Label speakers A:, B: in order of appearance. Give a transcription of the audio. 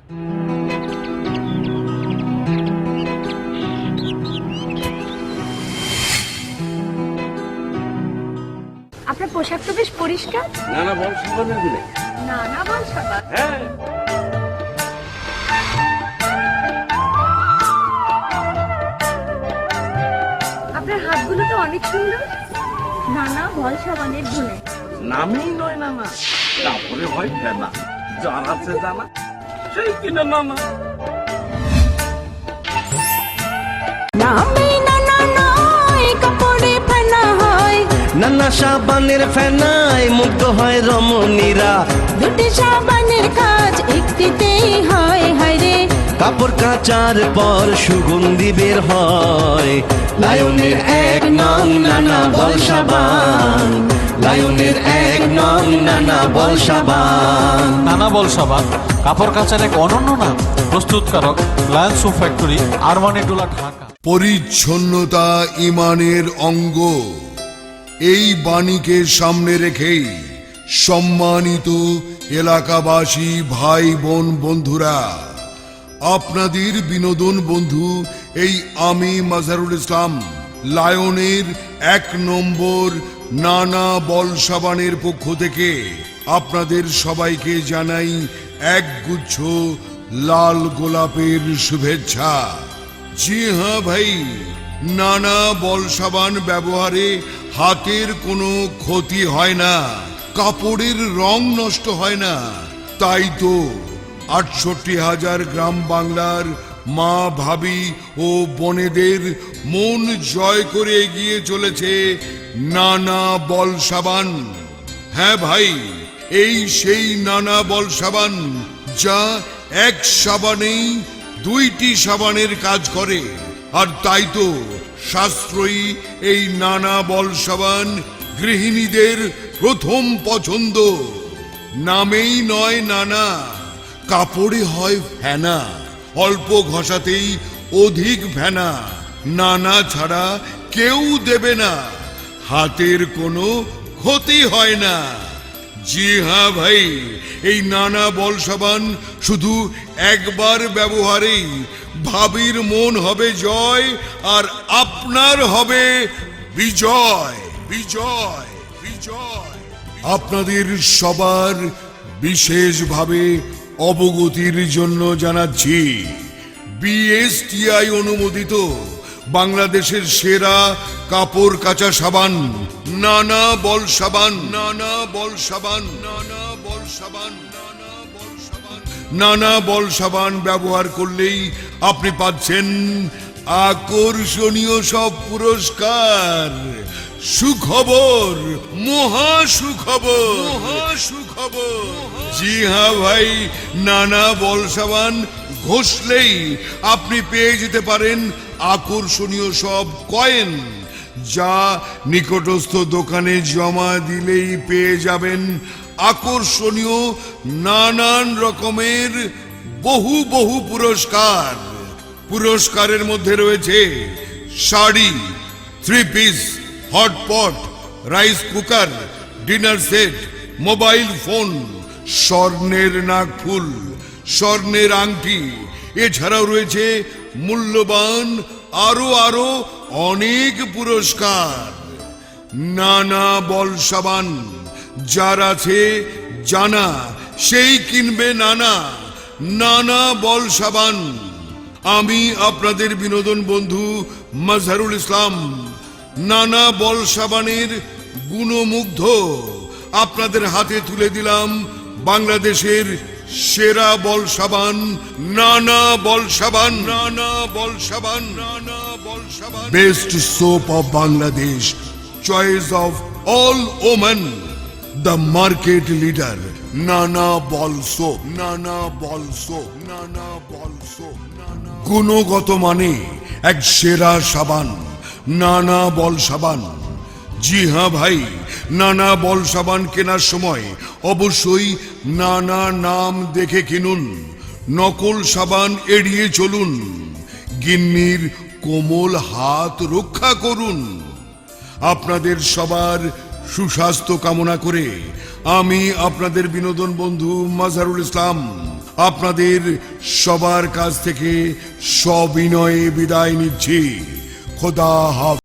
A: আপনার পোশাক তো বেশ পরিষ্কার।
B: নানা বল সাবানের গুলো।
A: নানা বল সাবান?
B: হ্যাঁ।
A: আপনার হাতগুলো তো অনেক সুন্দর। নানা বল সাবানের গুণে
B: নামই নয় নানা, তারপরে হয় ফেনা। যার আছে জানা সেই কিনা নানা।
C: নামে নানা নয়, কাপড়ে ফেনা হয়।
D: নানা সাবানের ফেনায় মুগ্ধ হয় রমণীরা।
C: দুটি সাবানের কাজ একটিতেই হয়, হায় রে।
D: কাপড় কাচার পর সুগন্ধি বের হয়। লায়নের এক নং নানা বল সাবান, লায়নের এক নং নানা বল সাবান।
E: নানা বল সাবান কাপড় কাচার এক অনন্য নাম। প্রস্তুতকারক lion soap factory, Armanitola, Dhaka.
F: পরিচ্ছন্নতা ইমানের অঙ্গ। এই বাণীকে সামনে রেখেই সম্মানিত এলাকাবাসী, ভাই বোন, বন্ধুরা, আপনাদের বিনোদন বন্ধু এই আমি মাজহারুল ইসলাম লায়নের 1 নম্বর নানা বল সাবানের পক্ষ থেকে আপনাদের সবাইকে জানাই একগুচ্ছ লাল গোলাপের শুভেচ্ছা। জি হ্যাঁ ভাই, নানা বল সাবান ব্যবহারে হাতের কোনো ক্ষতি হয় না, কাপড়ের রং নষ্ট হয় না। তাই তো 68,000 গ্রাম বাংলার মা, ভাবি ও বোনেদের মন জয় করে এগিয়ে চলেছে নানা বল সাবান। হ্যাঁ ভাই, এই সেই নানা বল সাবান যা এক সাবানেই 2টি সাবানের কাজ করে। আর তাই তো সাশ্রয়ী এই নানা বল সাবান গৃহিণীদের প্রথম পছন্দ। নামেই নয় নানা, কাপড়ে হয় ফেনা, অল্প ঘষাতেই অধিক ফেনা। নানা ছাড়া কেউ দেবে না, হাতের কোনো ক্ষতি হয় না। জি হ্যাঁ ভাই, এই নানা বল সাবান শুধু একবার ব্যবহারেই ভাবির মন হবে জয়, আর আপনার হবে বিজয় বিজয় বিজয়। আপনাদের সবার বিশেষভাবে অবগতির জন্য জানাচ্ছি, বিএসটিআই অনুমোদিত বাংলাদেশের সেরা কাপড় কাচা সাবান নানা বল সাবান, নানা বল সাবান, নানা বল সাবান, নানা বল সাবান। নানা বল সাবান ব্যবহার করলেই আপনি পাচ্ছেন আকর্ষণীয় সব পুরস্কার। সুখবর, মহা সুখবর, মহা সুখবর। জি হ্যাঁ ভাই, নানা বল সাবান ঘষলেই আপনি পেয়ে যেতে পারেন আকর্ষণীয় সব কয়েন, যা নিকটস্থ দোকানে জমা দিলেই পেয়ে যাবেন আকর্ষণীয় নানান রকমের বহু বহু পুরস্কার। পুরস্কারের মধ্যে রয়েছে sari, 3 piece, hotpot, rice cooker, dinner set, mobile phone, স্বর্ণের নাকফুল, স্বর্ণের আংটি। এছাড়াও রয়েছে মূল্যবান আরো আরো অনেক পুরস্কার। নানা বল সাবান যার আছে জানা, সেই কিনবে নানা। নানা বল সাবান। আমি আপনাদের বিনোদন বন্ধু মাজহারুল ইসলাম নানা বল সাবানের গুণমুগ্ধ আপনাদের হাতে তুলে দিলাম বাংলাদেশের সেরা বল সাবান নানা বল সাবান, নানা বল সাবান, নানা বল সাবান। Best soap of Bangladesh, choice of all women, the market leader নানা বল সোপ, নানা বল সোপ, নানা বল সোপ। গুণগত মানে এক সেরা সাবান নানা বল সাবান। জি হ্যাঁ ভাই, নানা বল সাবান কেনার সময় অবশ্যই নানা নাম দেখে কিনুন, নকল সাবান এড়িয়ে চলুন, গিন্নির কোমল হাত রক্ষা করুন। আপনাদের সবার সুস্বাস্থ্য কামনা করে আমি আপনাদের বিনোদন বন্ধু মাজহারুল ইসলাম আপনাদের সবার কাছ থেকে সবিনয়ে বিদায় নিচ্ছি। খোদা হাফেজ।